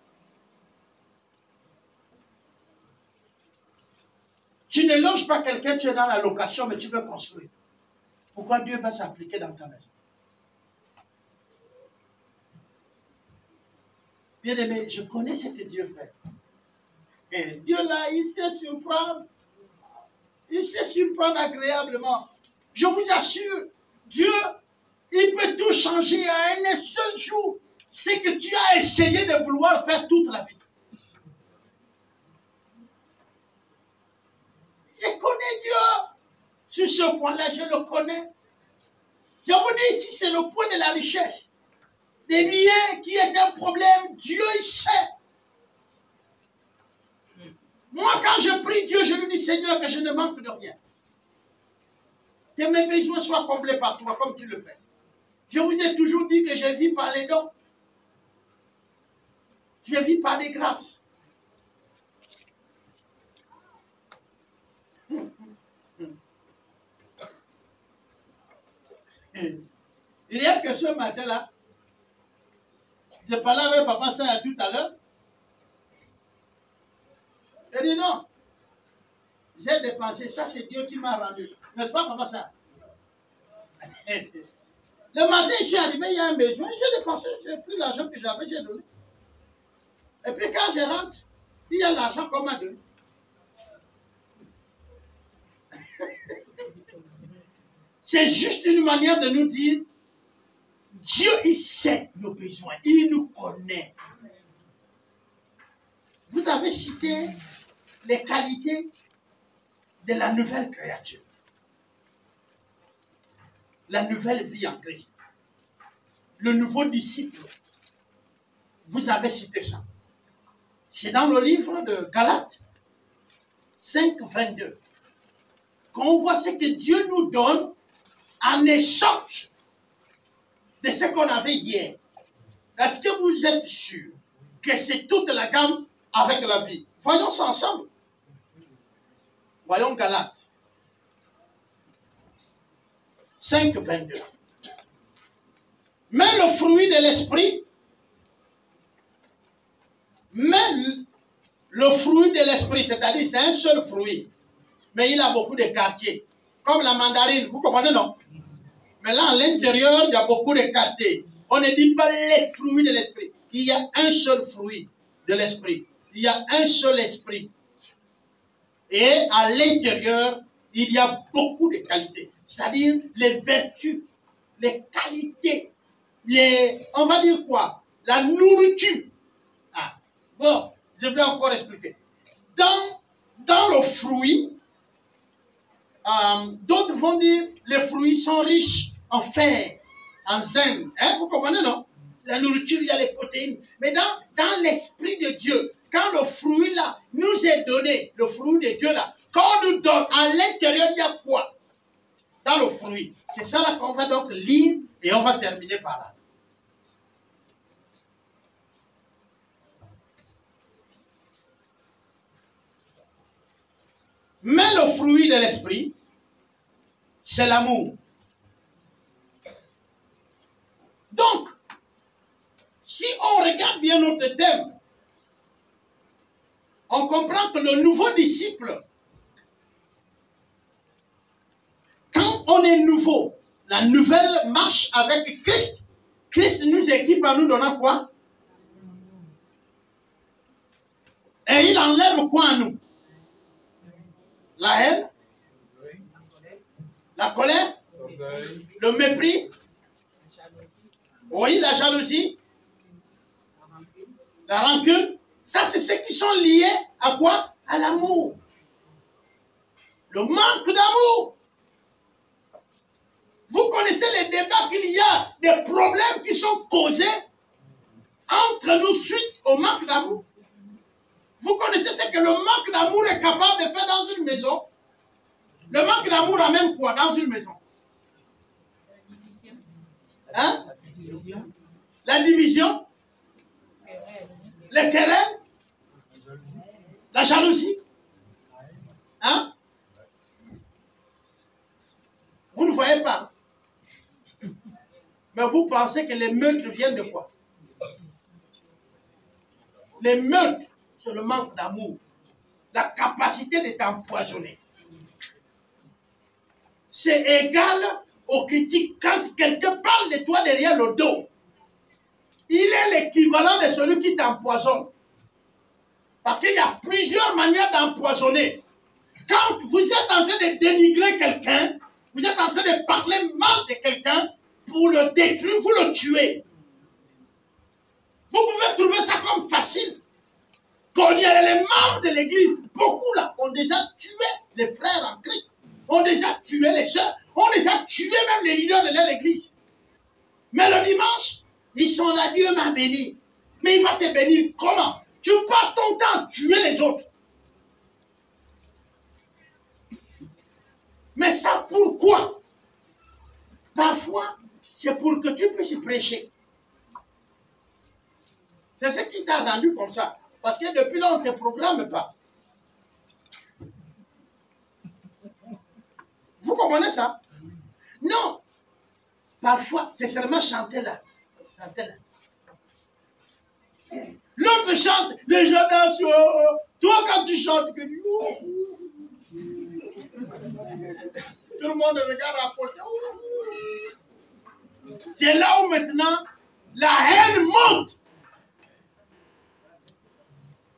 Tu ne loges pas quelqu'un, tu es dans la location, mais tu veux construire. Pourquoi Dieu va s'appliquer dans ta maison? Bien aimé, je connais ce que Dieu fait. Et Dieu là, il sait surprendre. Il sait surprendre agréablement. Je vous assure, Dieu, il peut tout changer à un seul jour. C'est que tu as essayé de vouloir faire toute la vie. Je connais Dieu. Sur ce point-là, je le connais. Je vous dis ici, c'est le point de la richesse. Des biens qui est un problème, Dieu il sait. Moi, quand je prie Dieu, je lui dis, Seigneur, que je ne manque de rien. Que mes besoins soient comblés par toi, comme tu le fais. Je vous ai toujours dit que je vis par les dons. Je vis par les grâces. Il y a que ce matin-là, je parlais avec Papa Saint tout à l'heure. Il dit non, j'ai dépensé, ça c'est Dieu qui m'a rendu. N'est-ce pas, Papa Saint? Le matin, je suis arrivé, il y a un besoin, j'ai dépensé, j'ai pris l'argent que j'avais, j'ai donné. Et puis quand je rentre, il y a l'argent qu'on m'a donné. C'est juste une manière de nous dire, Dieu, il sait nos besoins, il nous connaît. Vous avez cité les qualités de la nouvelle créature. La nouvelle vie en Christ. Le nouveau disciple. Vous avez cité ça. C'est dans le livre de Galates 5, 22. Qu'on voit ce que Dieu nous donne en échange de ce qu'on avait hier. Est-ce que vous êtes sûr que c'est toute la gamme avec la vie? Voyons ça ensemble. Voyons Galates 5, 22. Mais le fruit de l'esprit, c'est-à-dire c'est un seul fruit, mais il a beaucoup de quartiers, comme la mandarine, vous comprenez non? Mais là, à l'intérieur, il y a beaucoup de quartiers. On ne dit pas les fruits de l'esprit. Il y a un seul fruit de l'esprit. Il y a un seul esprit. Et à l'intérieur, il y a beaucoup de qualités. C'est-à-dire les vertus, les qualités, on va dire quoi? La nourriture. Ah, bon, je vais encore expliquer. Dans le fruit, d'autres vont dire les fruits sont riches en fer, en zinc. Hein, vous comprenez, non? La nourriture, il y a les protéines. Mais dans l'esprit de Dieu, quand le fruit là nous est donné, le fruit de Dieu là, quand on nous donne, à l'intérieur, il y a quoi? Dans le fruit. C'est ça là qu'on va donc lire et on va terminer par là. Mais le fruit de l'esprit, c'est l'amour. Donc, si on regarde bien notre thème, on comprend que le nouveau disciple, quand on est nouveau, la nouvelle marche avec Christ, Christ nous équipe en nous donnant quoi? Et il enlève quoi à nous? La haine, la colère, le mépris, oui, la jalousie, la rancune. Ça, c'est ceux qui sont liés à quoi? À l'amour. Le manque d'amour. Vous connaissez les débats qu'il y a, des problèmes qui sont causés entre nous suite au manque d'amour. Vous connaissez ce que le manque d'amour est capable de faire dans une maison? Le manque d'amour amène quoi dans une maison? Hein? La division? Les querelles? La jalousie? Hein? Vous ne voyez pas. Mais vous pensez que les meurtres viennent de quoi? Les meurtres, c'est le manque d'amour. La capacité de t'empoisonner. C'est égal aux critiques. Quand quelqu'un parle de toi derrière le dos, il est l'équivalent de celui qui t'empoisonne. Parce qu'il y a plusieurs manières d'empoisonner. Quand vous êtes en train de dénigrer quelqu'un, vous êtes en train de parler mal de quelqu'un pour le détruire, vous le tuez. Vous pouvez trouver ça comme facile. Quand il y a les membres de l'église, beaucoup là ont déjà tué les frères en Christ, ont déjà tué les sœurs, ont déjà tué même les leaders de leur église. Mais le dimanche, ils sont là, Dieu m'a béni. Mais il va te bénir comment? Tu passes ton temps à tuer les autres. Mais ça pourquoi? Parfois, c'est pour que tu puisses prêcher. C'est ce qui t'a rendu comme ça. Parce que depuis là, on ne te programme pas. Vous comprenez ça? Non. Parfois, c'est seulement chanter là. Chanter là. L'autre chante, les gens dansent. Toi, quand tu chantes, que tout le monde regarde à côté. C'est là où maintenant, la haine monte.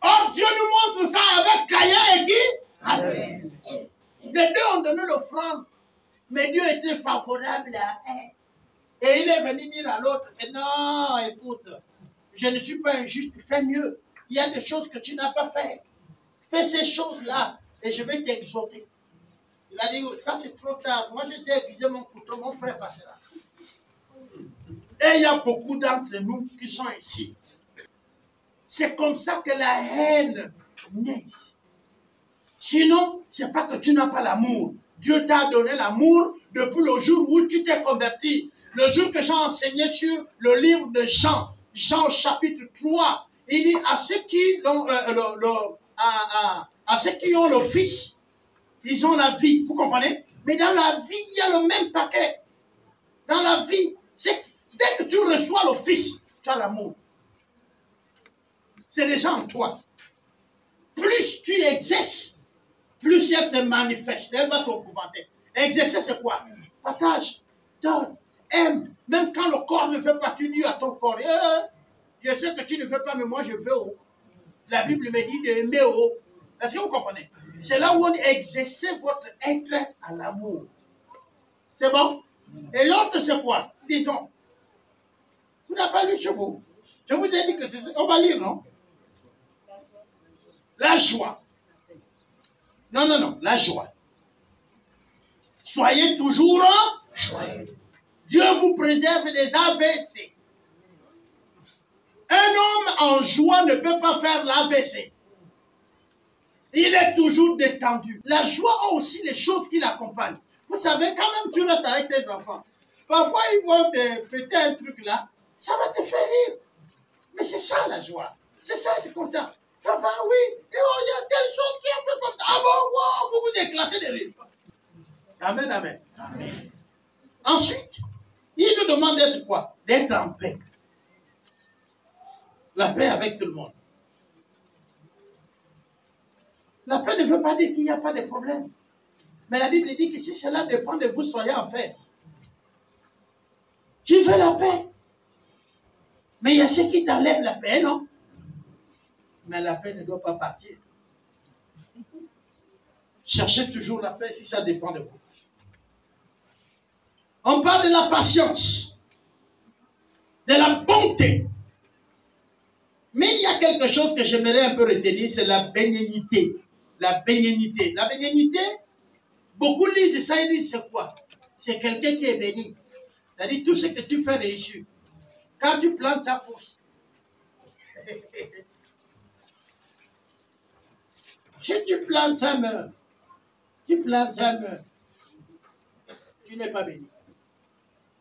Or, Dieu nous montre ça avec Caïn et qui? Abel. Les deux ont donné l'offrande. Mais Dieu était favorable à elle. Et il est venu dire à l'autre, non, écoute, je ne suis pas injuste, fais mieux. Il y a des choses que tu n'as pas fait. Fais ces choses-là et je vais t'exhorter. Il a dit, ça c'est trop tard. Moi j'ai aiguisé mon couteau, mon frère passera. Et il y a beaucoup d'entre nous qui sont ici. C'est comme ça que la haine naît. Sinon, ce n'est pas que tu n'as pas l'amour. Dieu t'a donné l'amour depuis le jour où tu t'es converti. Le jour que j'ai enseigné sur le livre de Jean, Jean chapitre 3, il dit à ceux qui ont, à ceux qui ont le Fils, ils ont la vie. Vous comprenez? Mais dans la vie, il y a le même paquet. Dans la vie, dès que tu reçois le Fils, tu as l'amour. C'est déjà en toi. Plus tu exerces, plus elle se manifeste, elle va s'augmenter. Exercer, c'est quoi? Partage, donne, aime. Même quand le corps ne veut pas, tu dis à ton corps, je sais que tu ne veux pas, mais moi je veux. La Bible me dit d'aimer. Est-ce que vous comprenez? C'est là où on dit exercer votre être à l'amour. C'est bon? Et l'autre, c'est quoi? Disons, vous n'avez pas lu chez vous. Je vous ai dit que c'est... On va lire, non? La joie. Non, la joie. Soyez toujours joyeux. Dieu vous préserve des AVC. Un homme en joie ne peut pas faire l'AVC. Il est toujours détendu. La joie a aussi les choses qui l'accompagnent. Vous savez, quand même tu restes avec tes enfants, parfois ils vont te péter un truc là, ça va te faire rire. Mais c'est ça la joie. C'est ça être content. Papa, oui, il y a telle chose qui a fait comme ça. Ah bon, wow, vous vous éclatez de rire. Amen, amen. Amen. Ensuite, il nous demande d'être quoi? D'être en paix. La paix avec tout le monde. La paix ne veut pas dire qu'il n'y a pas de problème. Mais la Bible dit que si cela dépend de vous, soyez en paix. Tu veux la paix. Mais il y a ceux qui t'enlèvent la paix, non? Mais la paix ne doit pas partir. Cherchez toujours la paix si ça dépend de vous. On parle de la patience, de la bonté. Mais il y a quelque chose que j'aimerais un peu retenir, c'est la bénignité. La bénignité. La bénignité, beaucoup lisent ça, ils disent c'est quoi? C'est quelqu'un qui est béni. C'est-à-dire tout ce que tu fais réussir. Quand tu plantes, ça pousse. Si tu plantes, ça meurt. Tu plantes, ça meurt. Tu n'es pas béni.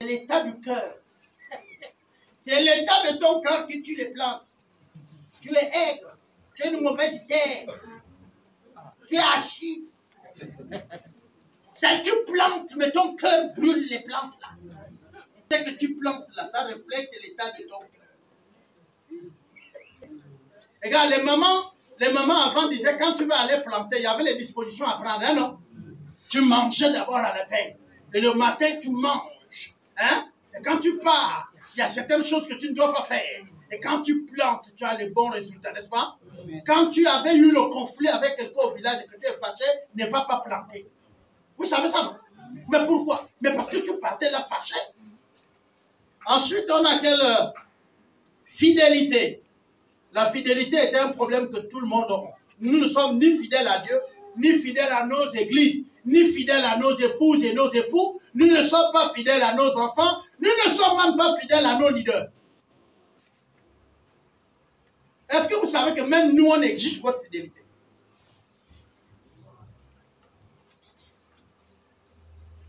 C'est l'état du cœur. C'est l'état de ton cœur que tu les plantes. Tu es aigre. Tu es une mauvaise terre. Tu es assis. Ça, tu plantes, mais ton cœur brûle les plantes là. Ce que tu plantes là, ça reflète l'état de ton cœur. Regarde, les mamans avant disaient, quand tu vas aller planter, il y avait les dispositions à prendre, hein, non? Tu mangeais d'abord à la veille. Et le matin, tu manges. Hein? Et quand tu pars, il y a certaines choses que tu ne dois pas faire. Et quand tu plantes, tu as les bons résultats, n'est-ce pas? Quand tu avais eu le conflit avec quelqu'un au village et que tu es fâché, ne va pas planter. Vous savez ça, non? Mais pourquoi? Mais parce que tu partais là fâché. Ensuite, on a quelle fidélité? La fidélité est un problème que tout le monde a. Nous ne sommes ni fidèles à Dieu, ni fidèles à nos églises, ni fidèles à nos épouses et nos époux. Nous ne sommes pas fidèles à nos enfants. Nous ne sommes même pas fidèles à nos leaders. Est-ce que vous savez que même nous, on exige votre fidélité?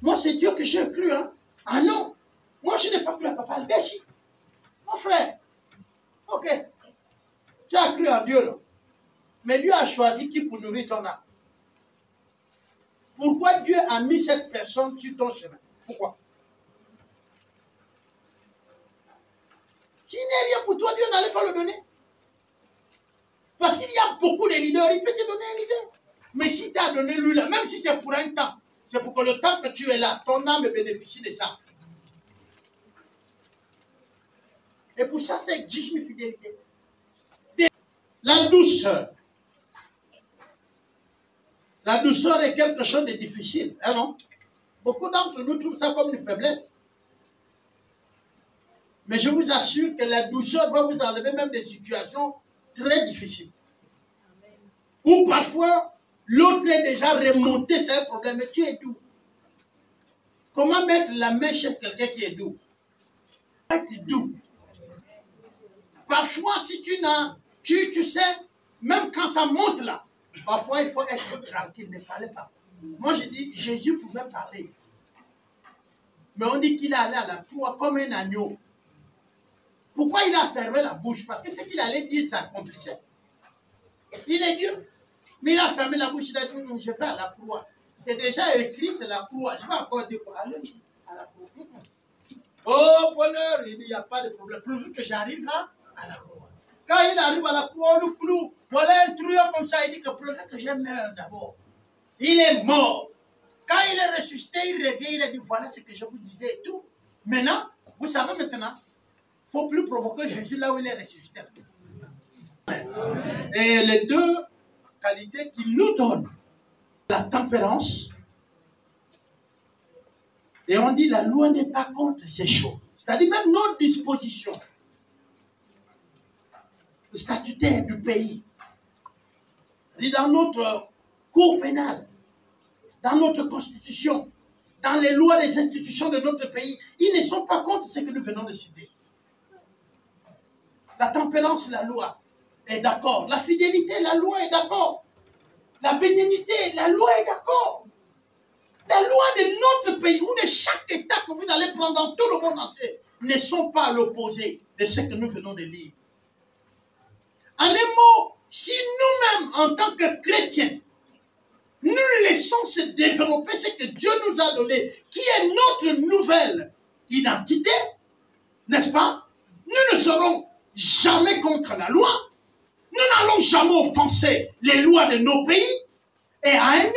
Moi, c'est Dieu que j'ai cru. Hein? Ah non, moi, je n'ai pas cru à Papa Albéchi. Mon frère, ok, tu as cru en Dieu, là. Mais Dieu a choisi qui pour nourrir ton âme? Pourquoi Dieu a mis cette personne sur ton chemin? Pourquoi? S'il n'est rien pour toi, Dieu n'allait pas le donner. Parce qu'il y a beaucoup de leaders, il peut te donner un leader. Mais si tu as donné lui là, même si c'est pour un temps, c'est pour que le temps que tu es là, ton âme bénéficie de ça. Et pour ça, ça exige une fidélité. La douceur. La douceur est quelque chose de difficile, hein, non? Beaucoup d'entre nous trouvent ça comme une faiblesse. Mais je vous assure que la douceur va vous enlever même des situations très difficiles. Ou parfois, l'autre est déjà remonté, c'est un problème, mais tu es doux. Comment mettre la main chez quelqu'un qui est doux? Être doux. Parfois, si tu n'as, tu sais, même quand ça monte là, parfois il faut être tranquille, ne parlez pas. Moi je dis, Jésus pouvait parler. Mais on dit qu'il allait à la croix comme un agneau. Pourquoi il a fermé la bouche? Parce que ce qu'il allait dire s'accomplissait. Il est Dieu. Mais il a fermé la bouche, il a dit, je vais à la croix. C'est déjà écrit, c'est la croix. Je vais encore dire quoi? Allez, à la croix. Oh, bonheur, il n'y a pas de problème. Pourvu que j'arrive à la croix. Quand il arrive à la croix, on le cloue. Voilà un truand comme ça, il dit que pourvu que je meure d'abord. Il est mort. Quand il est ressuscité, il revient, il a dit, voilà ce que je vous disais et tout. Maintenant, vous savez maintenant, il ne faut plus provoquer Jésus là où il est ressuscité. Amen. Et les deux qualités qu'il nous donne, la tempérance, et on dit la loi n'est pas contre ces choses. C'est-à-dire même nos dispositions statutaires du pays, c'est-à-dire dans notre cour pénale, dans notre constitution, dans les lois des institutions de notre pays, ils ne sont pas contre ce que nous venons de citer. La tempérance, la loi est d'accord. La fidélité, la loi est d'accord. La bénignité, la loi est d'accord. La loi de notre pays ou de chaque État que vous allez prendre dans tout le monde entier ne sont pas à l'opposé de ce que nous venons de lire. En un mot, si nous-mêmes, en tant que chrétiens, nous laissons se développer ce que Dieu nous a donné, qui est notre nouvelle identité, n'est-ce pas? Nous ne serons jamais contre la loi. Nous n'allons jamais offenser les lois de nos pays. Et à une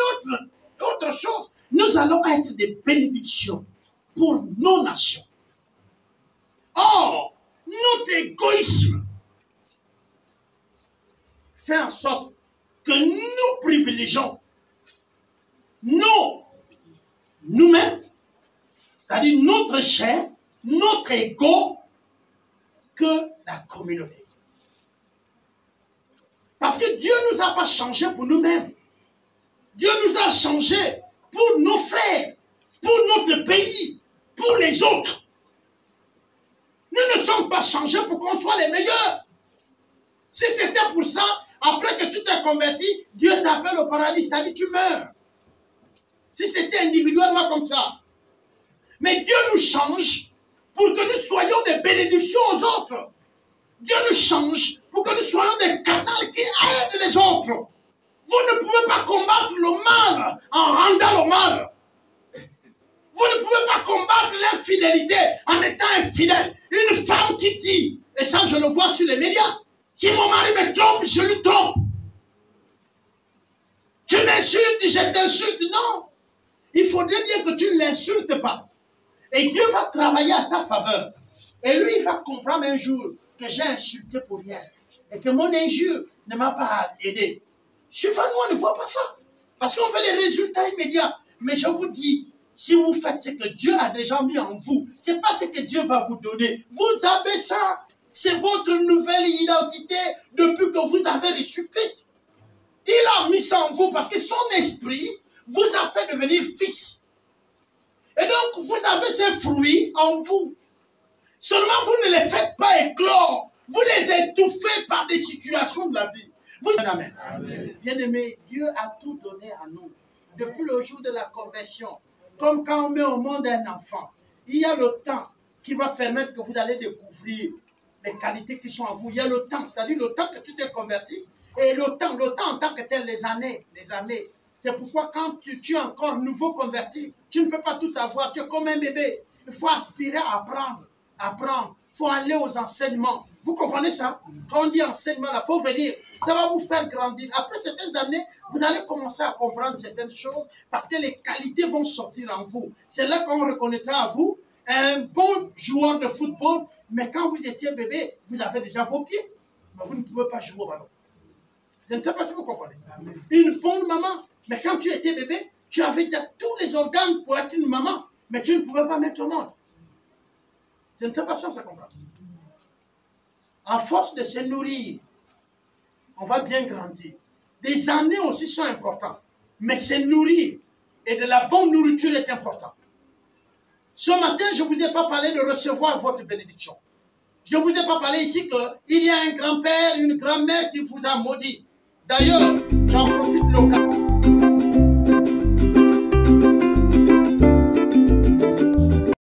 autre chose, nous allons être des bénédictions pour nos nations. Or, notre égoïsme fait en sorte que nous privilégions nous-mêmes, c'est-à-dire notre chair, notre ego, que la communauté. Parce que Dieu ne nous a pas changé pour nous-mêmes. Dieu nous a changé pour nos frères, pour notre pays, pour les autres. Nous ne sommes pas changés pour qu'on soit les meilleurs. Si c'était pour ça, après que tu t'es converti, Dieu t'appelle au paradis, c'est-à-dire tu meurs. Si c'était individuellement comme ça. Mais Dieu nous change pour que nous soyons des bénédictions aux autres. Dieu nous change pour que nous soyons des canaux qui aident les autres. Vous ne pouvez pas combattre le mal en rendant le mal. Vous ne pouvez pas combattre l'infidélité en étant infidèle. Une femme qui dit, et ça je le vois sur les médias, si mon mari me trompe, je lui trompe. Tu m'insultes, je t'insulte. Non. Il faudrait bien que tu ne l'insultes pas. Et Dieu va travailler à ta faveur. Et lui, il va comprendre un jour que j'ai insulté pour rien. Et que mon injure ne m'a pas aidé. Souvent, nous, on ne voit pas ça. Parce qu'on veut les résultats immédiats. Mais je vous dis, si vous faites ce que Dieu a déjà mis en vous, ce n'est pas ce que Dieu va vous donner. Vous avez ça. C'est votre nouvelle identité depuis que vous avez reçu Christ. Il a mis ça en vous parce que son esprit vous a fait devenir fils. Et donc, vous avez ces fruits en vous. Seulement, vous ne les faites pas éclore. Vous les étouffez par des situations de la vie. Vous... Amen. Amen. Bien-aimé, Dieu a tout donné à nous. Depuis le jour de la conversion, comme quand on met au monde un enfant, il y a le temps qui va permettre que vous allez découvrir les qualités qui sont en vous. Il y a le temps, c'est-à-dire le temps que tu t'es converti, et le temps en tant que tel, les années. C'est pourquoi quand tu es encore nouveau converti, tu ne peux pas tout avoir, tu es comme un bébé. Il faut aspirer à apprendre. Il faut aller aux enseignements. Vous comprenez ça? Quand on dit enseignement, il faut venir. Ça va vous faire grandir. Après certaines années, vous allez commencer à comprendre certaines choses parce que les qualités vont sortir en vous. C'est là qu'on reconnaîtra à vous un bon joueur de football, mais quand vous étiez bébé, vous avez déjà vos pieds. Mais vous ne pouvez pas jouer au ballon. Je ne sais pas si vous comprenez. Une bonne maman, mais quand tu étais bébé, tu avais déjà tous les organes pour être une maman, mais tu ne pouvais pas mettre au monde. Je ne sais pas si on se comprend. À force de se nourrir, on va bien grandir. Les années aussi sont importantes, mais se nourrir et de la bonne nourriture est important. Ce matin, je ne vous ai pas parlé de recevoir votre bénédiction. Je ne vous ai pas parlé ici qu'il y a un grand-père, une grand-mère qui vous a maudit. D'ailleurs,